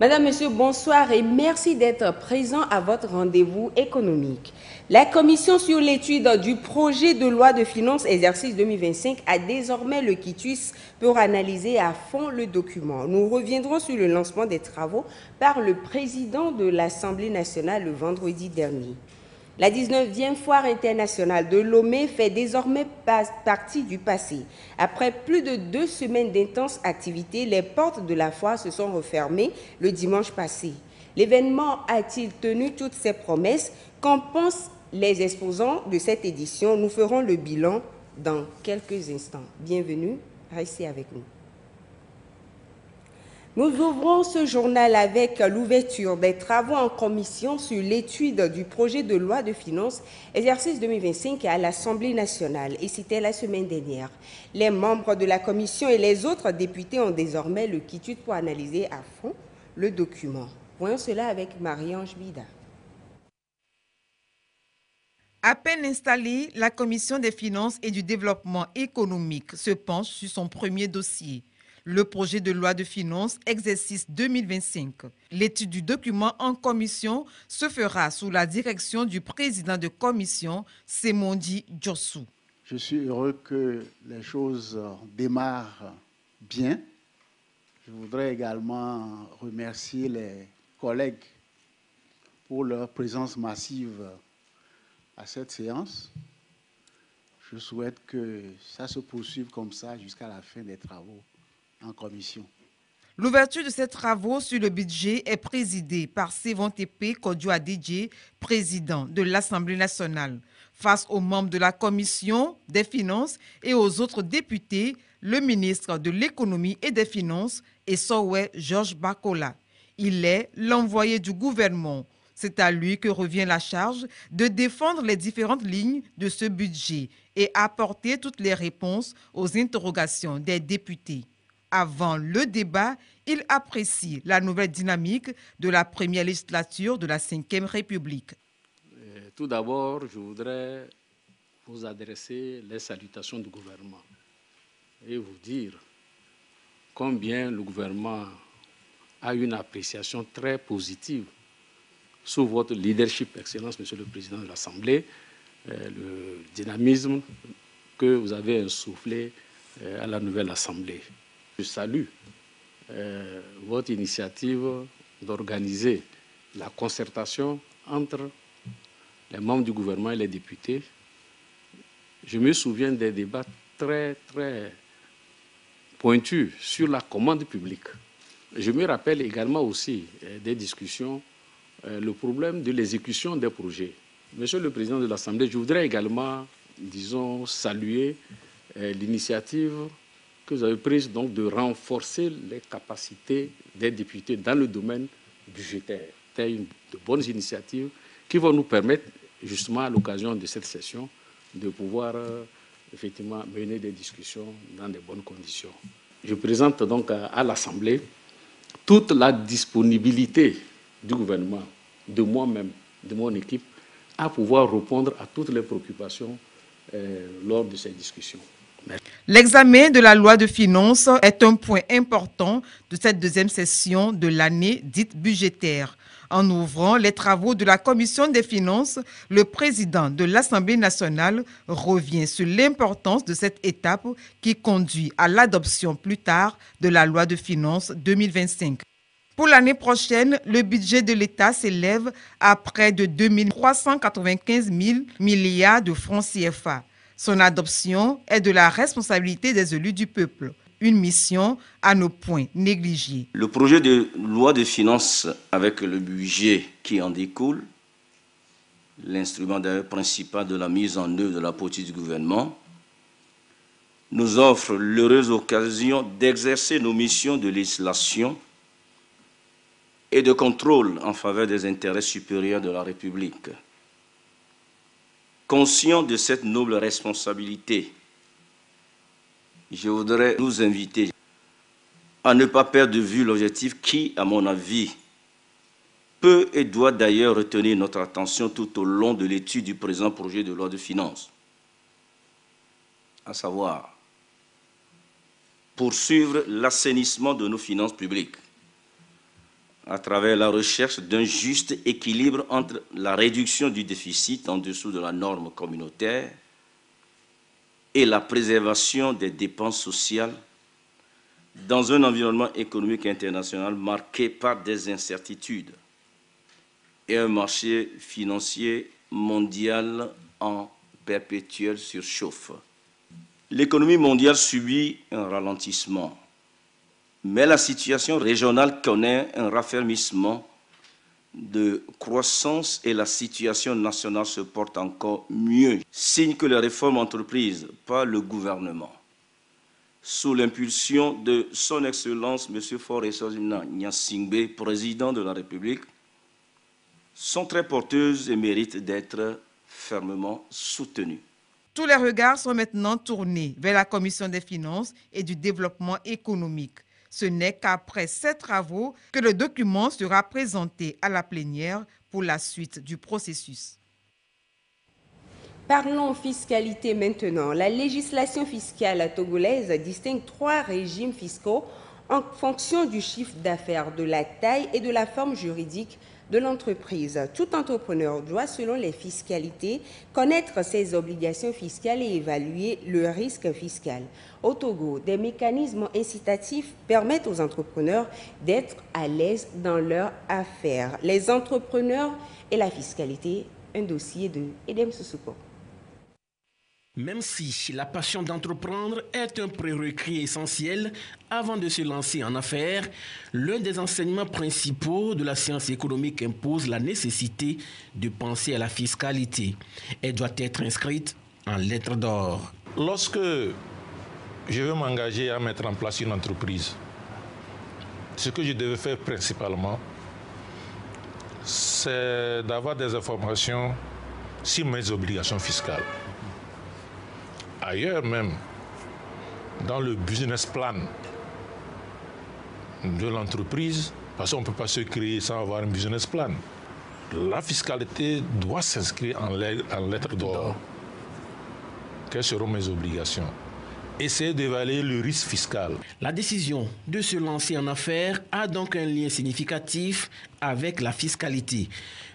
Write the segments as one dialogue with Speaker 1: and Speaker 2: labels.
Speaker 1: Madame, Monsieur, bonsoir et merci d'être présent à votre rendez-vous économique. La commission sur l'étude du projet de loi de finances exercice 2025 a désormais le quitus pour analyser à fond le document. Nous reviendrons sur le lancement des travaux par le président de l'Assemblée nationale le vendredi dernier. La 19e foire internationale de Lomé fait désormais partie du passé. Après plus de 2 semaines d'intenses activités, les portes de la foire se sont refermées le dimanche passé. L'événement a-t-il tenu toutes ses promesses? Qu'en pensent les exposants de cette édition? Nous ferons le bilan dans quelques instants. Bienvenue, restez avec nous. Nous ouvrons ce journal avec l'ouverture des travaux en commission sur l'étude du projet de loi de finances exercice 2025 à l'Assemblée nationale, et c'était la semaine dernière. Les membres de la commission et les autres députés ont désormais le quitus pour analyser à fond le document. Voyons cela avec Marie-Ange Bida.
Speaker 2: À peine installée, la Commission des finances et du développement économique se penche sur son premier dossier, le projet de loi de finances exercice 2025. L'étude du document en commission se fera sous la direction du président de commission, Semondi Djossou.
Speaker 3: Je suis heureux que les choses démarrent bien. Je voudrais également remercier les collègues pour leur présence massive à cette séance. Je souhaite que ça se poursuive comme ça jusqu'à la fin des travaux en commission.
Speaker 2: L'ouverture de ces travaux sur le budget est présidée par Sévon Tepe Kodjo-Adidje, président de l'Assemblée nationale. Face aux membres de la commission des finances et aux autres députés, le ministre de l'économie et des finances est Sowe Georges Bakola. Il est l'envoyé du gouvernement. C'est à lui que revient la charge de défendre les différentes lignes de ce budget et apporter toutes les réponses aux interrogations des députés. Avant le débat, il apprécie la nouvelle dynamique de la première législature de la Ve République.
Speaker 4: Tout d'abord, je voudrais vous adresser les salutations du gouvernement et vous dire combien le gouvernement a une appréciation très positive sous votre leadership, Excellence, Monsieur le Président de l'Assemblée, le dynamisme que vous avez insufflé à la nouvelle Assemblée. Je salue votre initiative d'organiser la concertation entre les membres du gouvernement et les députés. Je me souviens des débats très pointus sur la commande publique. Je me rappelle également aussi des discussions, le problème de l'exécution des projets. Monsieur le Président de l'Assemblée, je voudrais également, disons, saluer l'initiative que vous avez prise donc de renforcer les capacités des députés dans le domaine budgétaire. C'est une de bonnes initiatives qui vont nous permettre, justement, à l'occasion de cette session, de pouvoir effectivement mener des discussions dans de bonnes conditions. Je présente donc à l'Assemblée toute la disponibilité du gouvernement, de moi-même, de mon équipe, à pouvoir répondre à toutes les préoccupations lors de ces discussions. Merci.
Speaker 2: L'examen de la loi de finances est un point important de cette deuxième session de l'année dite budgétaire. En ouvrant les travaux de la Commission des finances, le président de l'Assemblée nationale revient sur l'importance de cette étape qui conduit à l'adoption plus tard de la loi de finances 2025. Pour l'année prochaine, le budget de l'État s'élève à près de 2 395 000 milliards de francs CFA. Son adoption est de la responsabilité des élus du peuple, une mission à ne point négliger.
Speaker 5: Le projet de loi de finances avec le budget qui en découle, l'instrument d'ailleurs principal de la mise en œuvre de la politique du gouvernement, nous offre l'heureuse occasion d'exercer nos missions de législation et de contrôle en faveur des intérêts supérieurs de la République. Conscient de cette noble responsabilité, je voudrais nous inviter à ne pas perdre de vue l'objectif qui, à mon avis, peut et doit d'ailleurs retenir notre attention tout au long de l'étude du présent projet de loi de finances, à savoir poursuivre l'assainissement de nos finances publiques à travers la recherche d'un juste équilibre entre la réduction du déficit en dessous de la norme communautaire et la préservation des dépenses sociales dans un environnement économique international marqué par des incertitudes et un marché financier mondial en perpétuelle surchauffe. L'économie mondiale subit un ralentissement, mais la situation régionale connaît un raffermissement de croissance et la situation nationale se porte encore mieux, signe que les réformes entreprises par le gouvernement, sous l'impulsion de son Excellence M. Faure Eswatini Gnassingbé, président de la République, sont très porteuses et méritent d'être fermement soutenues.
Speaker 2: Tous les regards sont maintenant tournés vers la Commission des finances et du développement économique. Ce n'est qu'après ces travaux que le document sera présenté à la plénière pour la suite du processus.
Speaker 1: Parlons fiscalité maintenant. La législation fiscale togolaise distingue 3 régimes fiscaux en fonction du chiffre d'affaires, de la taille et de la forme juridique de l'entreprise. Tout entrepreneur doit, selon les fiscalités, connaître ses obligations fiscales et évaluer le risque fiscal. Au Togo, des mécanismes incitatifs permettent aux entrepreneurs d'être à l'aise dans leurs affaires. Les entrepreneurs et la fiscalité, un dossier de Edem Susuko.
Speaker 6: Même si la passion d'entreprendre est un prérequis essentiel avant de se lancer en affaires, l'un des enseignements principaux de la science économique impose la nécessité de penser à la fiscalité. Elle doit être inscrite en lettres d'or.
Speaker 7: Lorsque je veux m'engager à mettre en place une entreprise, ce que je devais faire principalement, c'est d'avoir des informations sur mes obligations fiscales. Ailleurs même, dans le business plan de l'entreprise, parce qu'on ne peut pas se créer sans avoir un business plan. La fiscalité doit s'inscrire en lettres d'or. Quelles seront mes obligations? Essayer d'évaluer le risque fiscal.
Speaker 6: La décision de se lancer en affaires a donc un lien significatif avec la fiscalité.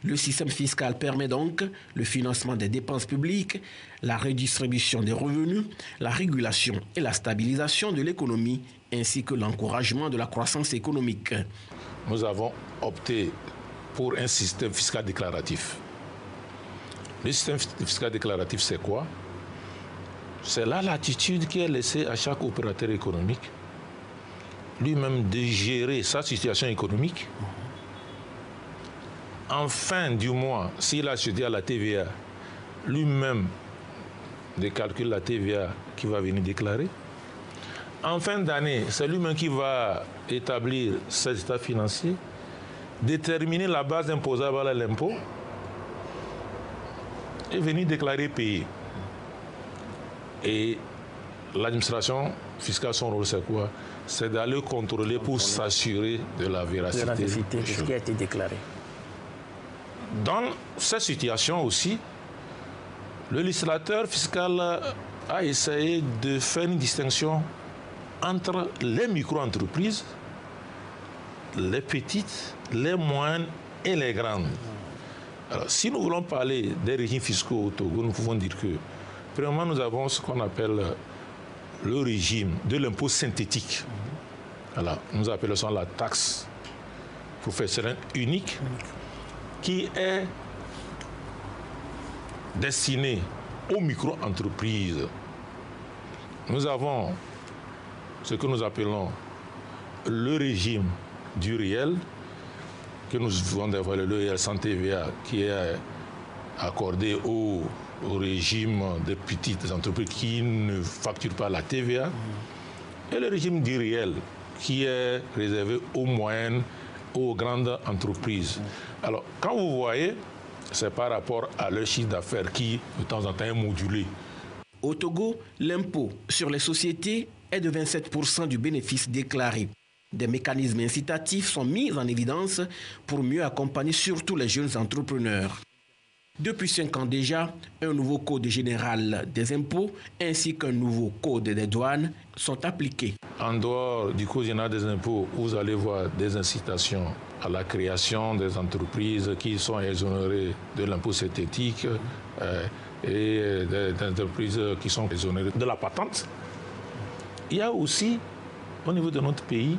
Speaker 6: Le système fiscal permet donc le financement des dépenses publiques, la redistribution des revenus, la régulation et la stabilisation de l'économie, ainsi que l'encouragement de la croissance économique.
Speaker 7: Nous avons opté pour un système fiscal déclaratif. Le système fiscal déclaratif, c'est quoi? C'est la latitude qui est laissée à chaque opérateur économique lui-même de gérer sa situation économique. En fin du mois, s'il a acheté à la TVA, lui-même de calculer la TVA qu'il va venir déclarer. En fin d'année, c'est lui-même qui va établir ses états financiers, déterminer la base imposable à l'impôt et venir déclarer payer. Et l'administration fiscale, son rôle, c'est quoi? C'est d'aller contrôler pour s'assurer de la véracité
Speaker 6: de ce qui a été déclaré.
Speaker 7: Dans cette situation aussi, le législateur fiscal a essayé de faire une distinction entre les micro-entreprises, les petites, les moyennes et les grandes. Alors, si nous voulons parler des régimes fiscaux au Togo, nous pouvons dire que premièrement, nous avons ce qu'on appelle le régime de l'impôt synthétique. Alors, nous appelons ça la taxe professionnelle unique, qui est destinée aux micro-entreprises. Nous avons ce que nous appelons le régime du réel, que nous devons dévoiler, le réel sans TVA, qui est accordé au régime des petites entreprises qui ne facturent pas la TVA, et le régime du réel, qui est réservé aux moyennes, aux grandes entreprises. Alors, quand vous voyez, c'est par rapport à leur chiffre d'affaires qui, de temps en temps, est modulé.
Speaker 6: Au Togo, l'impôt sur les sociétés est de 27% du bénéfice déclaré. Des mécanismes incitatifs sont mis en évidence pour mieux accompagner surtout les jeunes entrepreneurs. Depuis 5 ans déjà, un nouveau code général des impôts ainsi qu'un nouveau code des douanes sont appliqués.
Speaker 7: En dehors du code général des impôts, vous allez voir des incitations à la création des entreprises qui sont exonérées de l'impôt synthétique et des entreprises qui sont exonérées de la patente. Il y a aussi, au niveau de notre pays,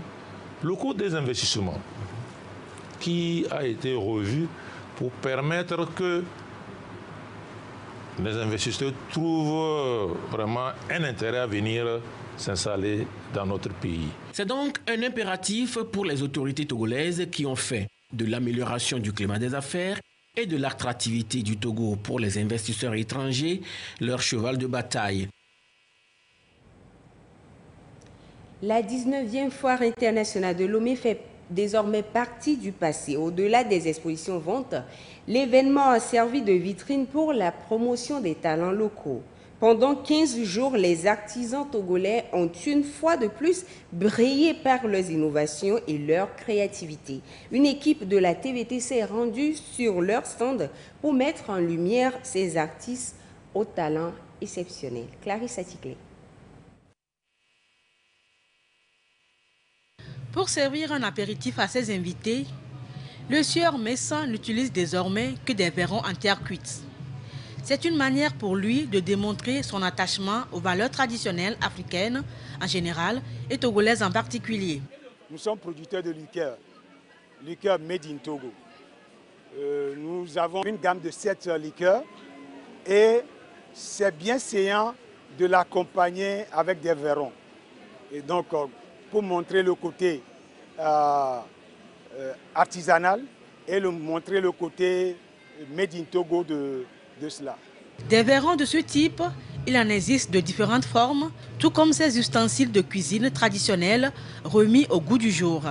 Speaker 7: le code des investissements qui a été revu pour permettre que les investisseurs trouvent vraiment un intérêt à venir s'installer dans notre pays.
Speaker 6: C'est donc un impératif pour les autorités togolaises qui ont fait de l'amélioration du climat des affaires et de l'attractivité du Togo pour les investisseurs étrangers leur cheval de bataille.
Speaker 1: La 19e foire internationale de Lomé fait désormais partie du passé. Au-delà des expositions ventes, l'événement a servi de vitrine pour la promotion des talents locaux. Pendant 15 jours, les artisans togolais ont une fois de plus brillé par leurs innovations et leur créativité. Une équipe de la TVT s'est rendue sur leur stand pour mettre en lumière ces artistes aux talents exceptionnels. Clarisse Atikle.
Speaker 8: Pour servir un apéritif à ses invités, le sieur Messin n'utilise désormais que des vairons en terre cuite. C'est une manière pour lui de démontrer son attachement aux valeurs traditionnelles africaines en général et togolaises en particulier.
Speaker 9: Nous sommes producteurs de liqueurs made in Togo. Nous avons une gamme de 7 liqueurs et c'est bien séant de l'accompagner avec des vairons. Et donc, pour montrer le côté artisanal et montrer le côté made in Togo de cela.
Speaker 8: Des vairons de ce type, il en existe de différentes formes, tout comme ces ustensiles de cuisine traditionnels remis au goût du jour.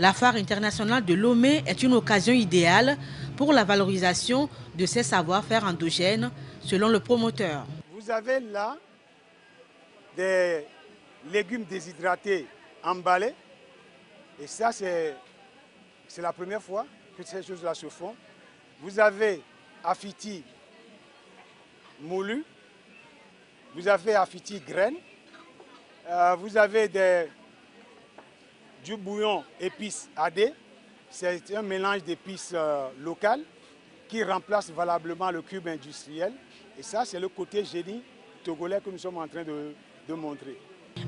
Speaker 8: La foire internationale de Lomé est une occasion idéale pour la valorisation de ces savoir-faire endogènes, selon le promoteur.
Speaker 9: Vous avez là des légumes déshydratés emballés. Et ça, c'est la première fois que ces choses-là se font. Vous avez affiti moulu, vous avez affiti graines, vous avez du bouillon épices AD. C'est un mélange d'épices locales qui remplace valablement le cube industriel. Et ça, c'est le côté génie togolais que nous sommes en train de montrer.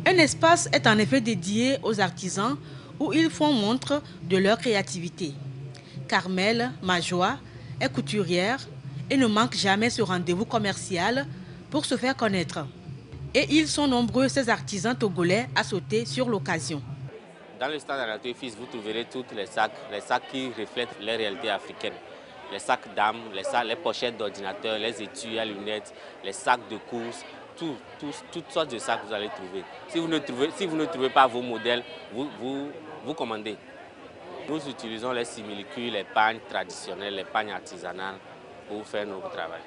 Speaker 8: Un espace est en effet dédié aux artisans où ils font montre de leur créativité. Carmel Majoie est couturière et ne manque jamais ce rendez-vous commercial pour se faire connaître. Et ils sont nombreux, ces artisans togolais, à sauter sur l'occasion.
Speaker 10: Dans le stand Anato Fils, vous trouverez tous les sacs qui reflètent les réalités africaines. Les sacs d'âme, les pochettes d'ordinateur, les étuis à lunettes, les sacs de course, toutes sortes de sacs que vous allez trouver. Si vous ne trouvez pas vos modèles, vous commandez. Nous utilisons les simili-cuirs, les pagnes traditionnelles, les pagnes artisanales pour faire notre travail.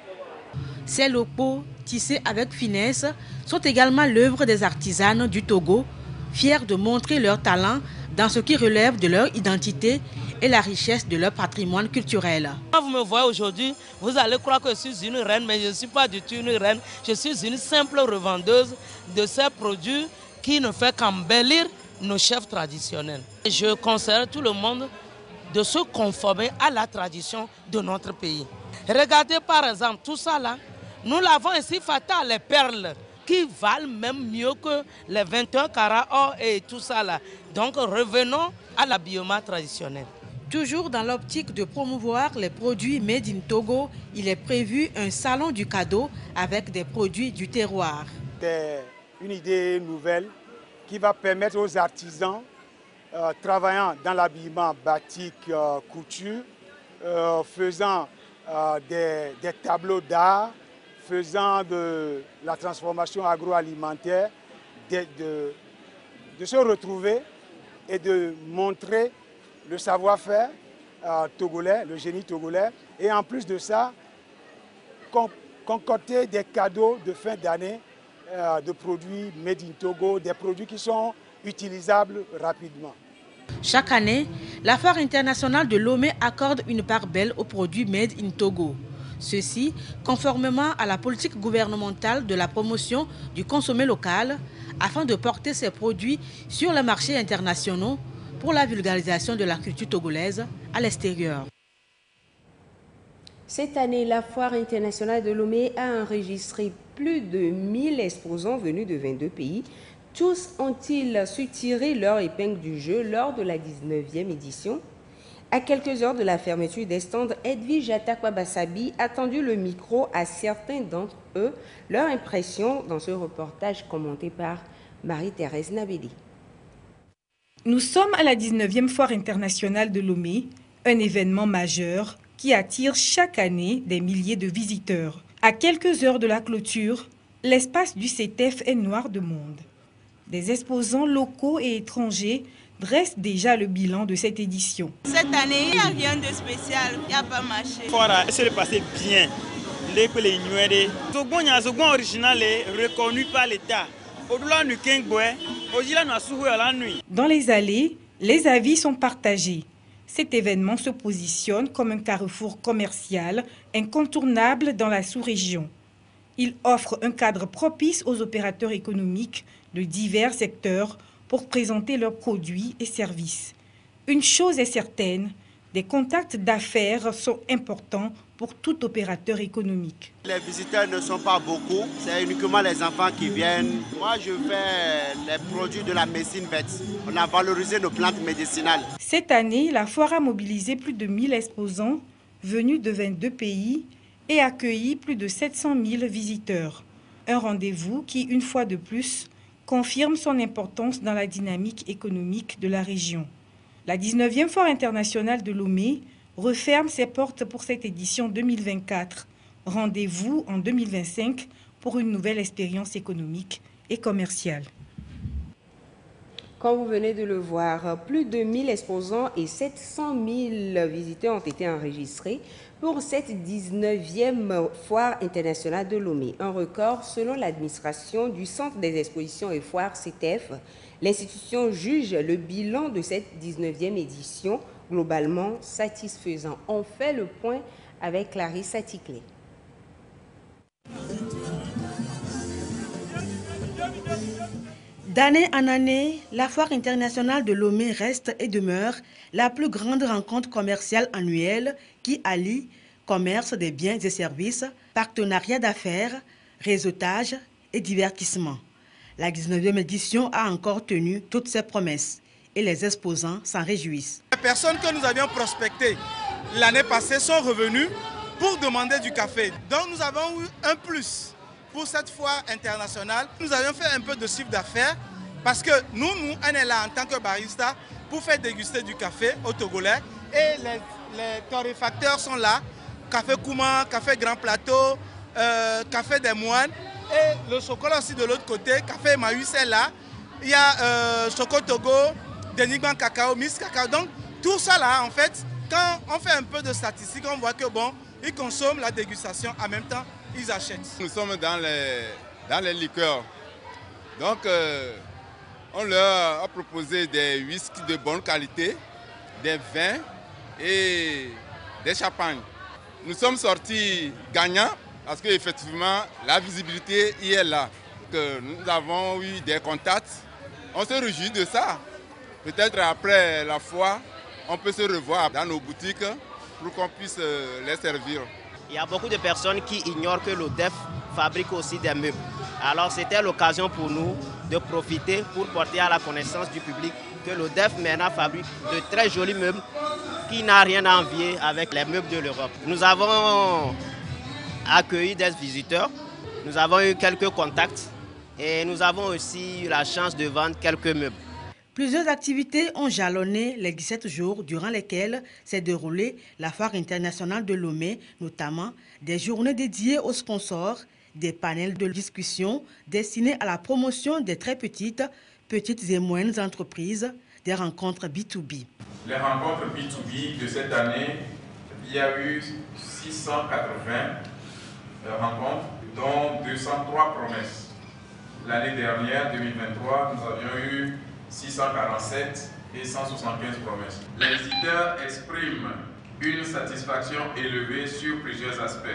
Speaker 8: Ces locaux, tissés avec finesse, sont également l'œuvre des artisanes du Togo, fiers de montrer leur talent dans ce qui relève de leur identité et la richesse de leur patrimoine culturel.
Speaker 11: Quand vous me voyez aujourd'hui, vous allez croire que je suis une reine, mais je ne suis pas du tout une reine. Je suis une simple revendeuse de ces produits qui ne fait qu'embellir nos chefs traditionnels. Je conseille à tout le monde de se conformer à la tradition de notre pays. Regardez par exemple tout ça là, nous l'avons ici fatal, les perles qui valent même mieux que les 21 carats or et tout ça là. Donc revenons à l'habillement traditionnel.
Speaker 8: Toujours dans l'optique de promouvoir les produits made in Togo, il est prévu un salon du cadeau avec des produits du terroir.
Speaker 9: C'est une idée nouvelle qui va permettre aux artisans travaillant dans l'habillement batik, couture, faisant des tableaux d'art, faisant de la transformation agroalimentaire, de se retrouver et de montrer le savoir-faire togolais, le génie togolais, et en plus de ça, concocter des cadeaux de fin d'année de produits made in Togo, des produits qui sont utilisables rapidement.
Speaker 8: Chaque année, la foire internationale de Lomé accorde une part belle aux produits made in Togo. Ceci, conformément à la politique gouvernementale de la promotion du consommé local, afin de porter ces produits sur les marchés internationaux pour la vulgarisation de la culture togolaise à l'extérieur.
Speaker 1: Cette année, la Foire internationale de Lomé a enregistré plus de 1000 exposants venus de 22 pays. Tous ont-ils su tirer leur épingle du jeu lors de la 19e édition? À quelques heures de la fermeture des stands, Edwige Atakwa-Bassabi a tendu le micro à certains d'entre eux, leur impression dans ce reportage commenté par Marie-Thérèse Nabédi.
Speaker 12: Nous sommes à la 19e Foire internationale de Lomé, un événement majeur qui attire chaque année des milliers de visiteurs. À quelques heures de la clôture, l'espace du CETEF est noir de monde. Des exposants locaux et étrangers dressent déjà le bilan de cette édition.
Speaker 13: Cette année, il n'y a rien de spécial, il n'y a pas marché.
Speaker 14: Voilà, c'est passé bien. Les Zogon original est reconnu par l'État.
Speaker 12: Dans les allées, les avis sont partagés. Cet événement se positionne comme un carrefour commercial incontournable dans la sous-région. Il offre un cadre propice aux opérateurs économiques de divers secteurs pour présenter leurs produits et services. Une chose est certaine, des contacts d'affaires sont importants pour tout opérateur économique.
Speaker 15: Les visiteurs ne sont pas beaucoup, c'est uniquement les enfants qui viennent. Moi, je fais les produits de la médecine verte. On a valorisé nos plantes médicinales.
Speaker 12: Cette année, la foire a mobilisé plus de 1000 exposants venus de 22 pays et accueilli plus de 700 000 visiteurs. Un rendez-vous qui, une fois de plus, confirme son importance dans la dynamique économique de la région. La 19e Foire internationale de Lomé referme ses portes pour cette édition 2024. Rendez-vous en 2025 pour une nouvelle expérience économique et commerciale.
Speaker 1: Comme vous venez de le voir, plus de 1000 exposants et 700 000 visiteurs ont été enregistrés pour cette 19e Foire internationale de Lomé. Un record selon l'administration du Centre des expositions et foires CETEF. L'institution juge le bilan de cette 19e édition globalement satisfaisant. On fait le point avec Clarisse Aticlé.
Speaker 8: D'année en année, la Foire internationale de Lomé reste et demeure la plus grande rencontre commerciale annuelle qui allie commerce des biens et services, partenariat d'affaires, réseautage et divertissement. La 19e édition a encore tenu toutes ses promesses et les exposants s'en réjouissent.
Speaker 16: Les personnes que nous avions prospectées l'année passée sont revenues pour demander du café. Donc nous avons eu un plus pour cette foire internationale. Nous avions fait un peu de chiffre d'affaires parce que nous, on est là en tant que barista pour faire déguster du café aux Togolais. Et les torréfacteurs sont là. Café Kouma, café Grand Plateau, café des Moines. Et le chocolat aussi de l'autre côté, café Maïs est là. Il y a Choco Togo, Denigban Cacao, Miss Cacao. Donc tout ça là, en fait, quand on fait un peu de statistiques, on voit que bon, ils consomment la dégustation, en même temps, ils achètent.
Speaker 17: Nous sommes dans les liqueurs. Donc on leur a proposé des whisky de bonne qualité, des vins et des champagnes. Nous sommes sortis gagnants parce qu'effectivement, la visibilité y est là. Nous avons eu des contacts. On se réjouit de ça. Peut-être après la foire, on peut se revoir dans nos boutiques pour qu'on puisse les servir.
Speaker 10: Il y a beaucoup de personnes qui ignorent que l'ODEF fabrique aussi des meubles. Alors c'était l'occasion pour nous de profiter pour porter à la connaissance du public que l'ODEF maintenant fabrique de très jolis meubles qui n'a rien à envier avec les meubles de l'Europe. Nous avons accueilli des visiteurs, nous avons eu quelques contacts et nous avons aussi eu la chance de vendre quelques meubles.
Speaker 8: Plusieurs activités ont jalonné les 17 jours durant lesquels s'est déroulée la Foire internationale de Lomé, notamment des journées dédiées aux sponsors, des panels de discussion destinés à la promotion des très petites et moyennes entreprises, des rencontres B2B.
Speaker 18: Les rencontres B2B de cette année, il y a eu 680 rencontres, dont 203 promesses. L'année dernière, 2023, nous avions eu 647 et 175 promesses. Les visiteurs expriment une satisfaction élevée sur plusieurs aspects.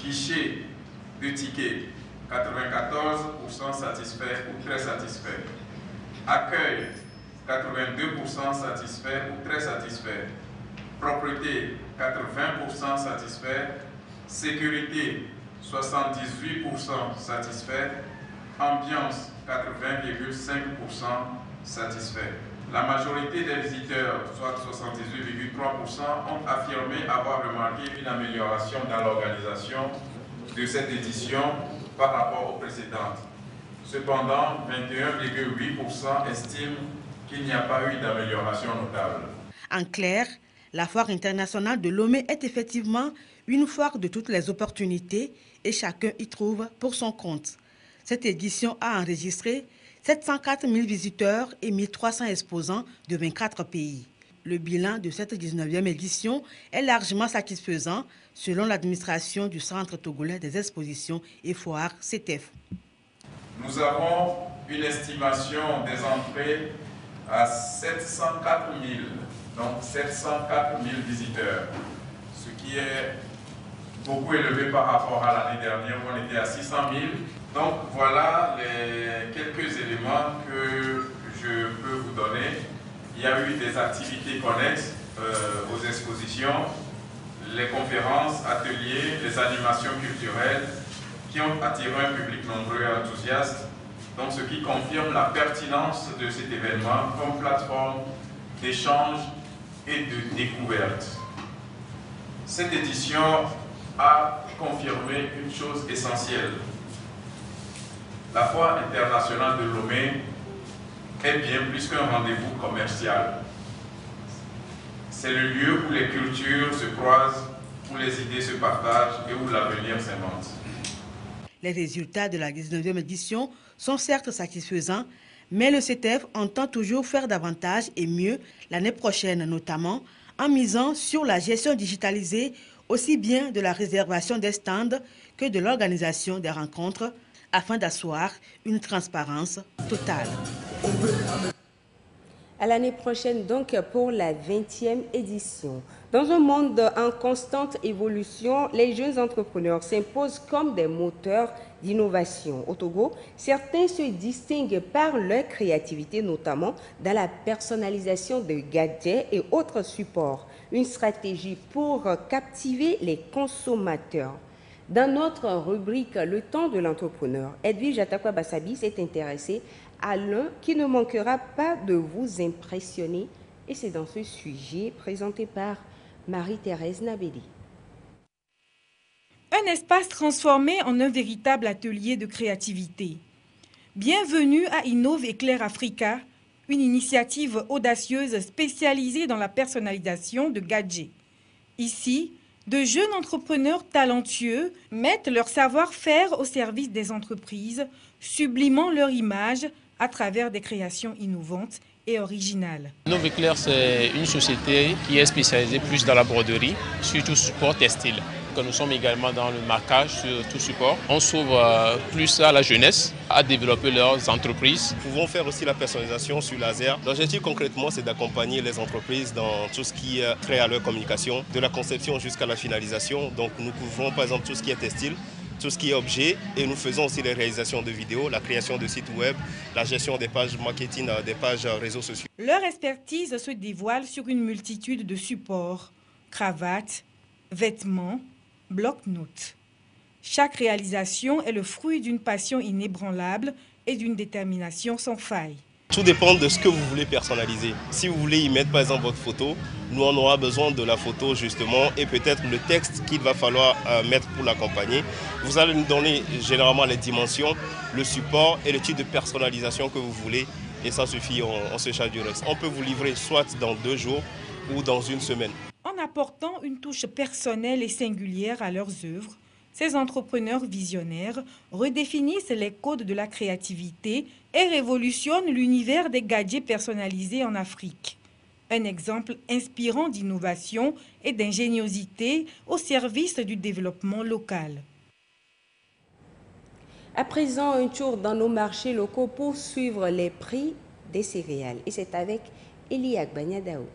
Speaker 18: Guichet de tickets, 94% satisfaits ou très satisfaits. Accueil, 82% satisfaits ou très satisfaits. Propreté, 80% satisfaits. Sécurité, 78% satisfaits. Ambiance, 80,5% satisfaits. La majorité des visiteurs, soit 78,3%, ont affirmé avoir remarqué une amélioration dans l'organisation de cette édition par rapport aux précédentes. Cependant, 21,8% estiment qu'il n'y a pas eu d'amélioration notable.
Speaker 8: En clair, la Foire internationale de Lomé est effectivement une foire de toutes les opportunités et chacun y trouve pour son compte. Cette édition a enregistré 704 000 visiteurs et 1300 exposants de 24 pays. Le bilan de cette 19e édition est largement satisfaisant selon l'administration du Centre togolais des expositions et foires CETEF.
Speaker 18: Nous avons une estimation des entrées à 704 000, donc 704 000 visiteurs, ce qui est beaucoup élevé par rapport à l'année dernière où on était à 600 000. Donc voilà les quelques éléments que je peux vous donner. Il y a eu des activités connexes aux expositions, les conférences, ateliers, les animations culturelles qui ont attiré un public nombreux et enthousiaste, donc ce qui confirme la pertinence de cet événement comme plateforme d'échange et de découverte. Cette édition a confirmé une chose essentielle. La Foire internationale de Lomé est bien plus qu'un rendez-vous commercial. C'est le lieu où les cultures se croisent, où les idées se partagent et où l'avenir s'invente.
Speaker 8: Les résultats de la 19e édition sont certes satisfaisants, mais le CETEF entend toujours faire davantage et mieux l'année prochaine, notamment en misant sur la gestion digitalisée aussi bien de la réservation des stands que de l'organisation des rencontres, afin d'asseoir une transparence totale.
Speaker 1: À l'année prochaine donc pour la 20e édition. Dans un monde en constante évolution, les jeunes entrepreneurs s'imposent comme des moteurs d'innovation. Au Togo, certains se distinguent par leur créativité, notamment dans la personnalisation de gadgets et autres supports. Une stratégie pour captiver les consommateurs. Dans notre rubrique « Le temps de l'entrepreneur », Edwige Atakwa-Bassabi s'est intéressée à l'un qui ne manquera pas de vous impressionner. Et c'est dans ce sujet présenté par Marie-Thérèse Nabédi.
Speaker 12: Un espace transformé en un véritable atelier de créativité. Bienvenue à Innove Éclair Africa, une initiative audacieuse spécialisée dans la personnalisation de gadgets. Ici, de jeunes entrepreneurs talentueux mettent leur savoir-faire au service des entreprises, sublimant leur image à travers des créations innovantes et originales.
Speaker 19: Innove Éclair, c'est une société qui est spécialisée plus dans la broderie, surtout support textile. Nous sommes également dans le marquage sur tout support. On s'ouvre plus à la jeunesse, à développer leurs entreprises.
Speaker 20: Nous pouvons faire aussi la personnalisation sur laser. L'objectif concrètement, c'est d'accompagner les entreprises dans tout ce qui est trait à leur communication, de la conception jusqu'à la finalisation. Donc nous couvrons par exemple tout ce qui est textile, tout ce qui est objet, et nous faisons aussi les réalisations de vidéos, la création de sites web, la gestion des pages marketing, des pages réseaux sociaux.
Speaker 12: Leur expertise se dévoile sur une multitude de supports, cravates, vêtements, bloc-notes. Chaque réalisation est le fruit d'une passion inébranlable et d'une détermination sans faille.
Speaker 20: Tout dépend de ce que vous voulez personnaliser. Si vous voulez y mettre par exemple votre photo, nous on aura besoin de la photo justement et peut-être le texte qu'il va falloir mettre pour l'accompagner. Vous allez nous donner généralement les dimensions, le support et le type de personnalisation que vous voulez et ça suffit, on se charge du reste. On peut vous livrer soit dans 2 jours ou dans 1 semaine.
Speaker 12: En apportant une touche personnelle et singulière à leurs œuvres, ces entrepreneurs visionnaires redéfinissent les codes de la créativité et révolutionnent l'univers des gadgets personnalisés en Afrique. Un exemple inspirant d'innovation et d'ingéniosité au service du développement local.
Speaker 1: À présent, un tour dans nos marchés locaux pour suivre les prix des céréales. Et c'est avec Elie Agbanyadao.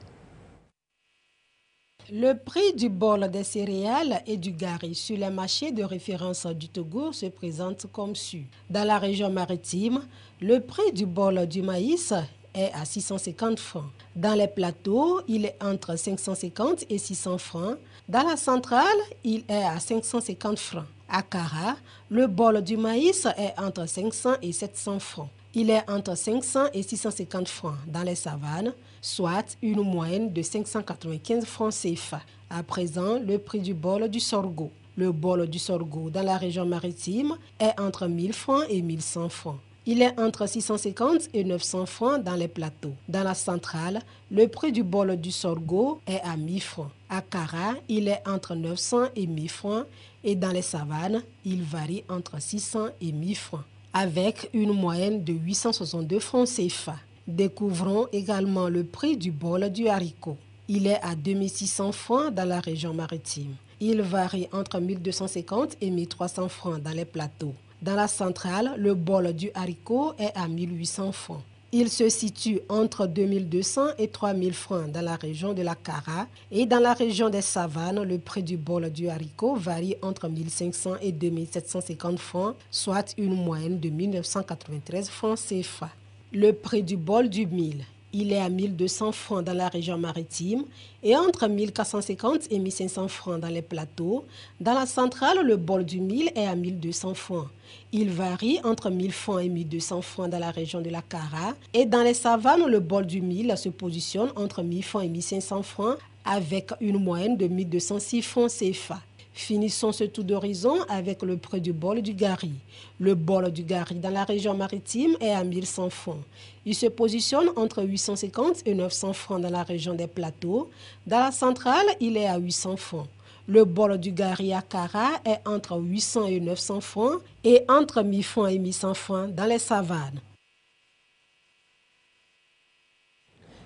Speaker 21: Le prix du bol des céréales et du gari sur les marchés de référence du Togo se présente comme suit. Dans la région maritime, le prix du bol du maïs est à 650 francs. Dans les plateaux, il est entre 550 et 600 francs. Dans la centrale, il est à 550 francs. À Kara, le bol du maïs est entre 500 et 700 francs. Il est entre 500 et 650 francs dans les savanes, soit une moyenne de 595 francs CFA. À présent, le prix du bol du sorgho. Le bol du sorgho dans la région maritime est entre 1000 francs et 1100 francs. Il est entre 650 et 900 francs dans les plateaux. Dans la centrale, le prix du bol du sorgho est à 1000 francs. À Kara, il est entre 900 et 1000 francs et dans les savanes, il varie entre 600 et 1000 francs, avec une moyenne de 862 francs CFA. Découvrons également le prix du bol du haricot. Il est à 2600 francs dans la région maritime. Il varie entre 1250 et 1300 francs dans les plateaux. Dans la centrale, le bol du haricot est à 1800 francs. Il se situe entre 2200 et 3000 francs dans la région de la Kara et dans la région des savanes, le prix du bol du haricot varie entre 1500 et 2750 francs, soit une moyenne de 1993 francs CFA. Le prix du bol du mil. Il est à 1200 francs dans la région maritime et entre 1450 et 1500 francs dans les plateaux. Dans la centrale, le bol du mil est à 1200 francs. Il varie entre 1000 francs et 1200 francs dans la région de la Kara. Et dans les savanes, le bol du mil se positionne entre 1000 francs et 1500 francs avec une moyenne de 1206 francs CFA. Finissons ce tour d'horizon avec le prix du bol du gari. Le bol du gari dans la région maritime est à 1100 francs. Il se positionne entre 850 et 900 francs dans la région des plateaux. Dans la centrale, il est à 800 francs. Le bol du gari à Kara est entre 800 et 900 francs et entre 1000 francs et 1100 francs dans les savanes.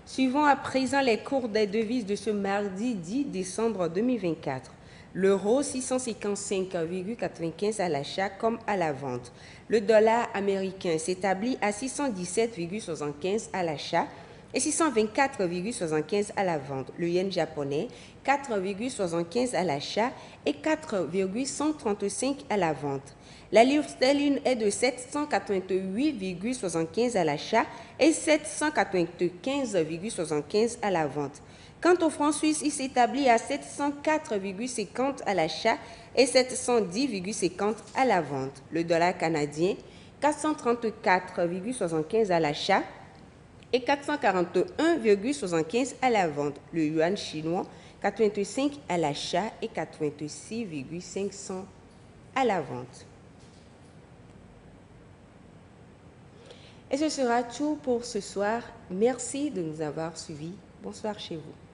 Speaker 1: Suivons à présent les cours des devises de ce mardi 10 décembre 2024. L'euro 655,95 à l'achat comme à la vente. Le dollar américain s'établit à 617,75 à l'achat et 624,75 à la vente. Le yen japonais 4,75 à l'achat et 4,135 à la vente. La livre sterling est de 788,75 à l'achat et 795,75 à la vente. Quant au franc suisse, il s'établit à 704,50 à l'achat et 710,50 à la vente. Le dollar canadien, 434,75 à l'achat et 441,75 à la vente. Le yuan chinois, 85 à l'achat et 86,500 à la vente. Et ce sera tout pour ce soir. Merci de nous avoir suivis. Bonsoir chez vous.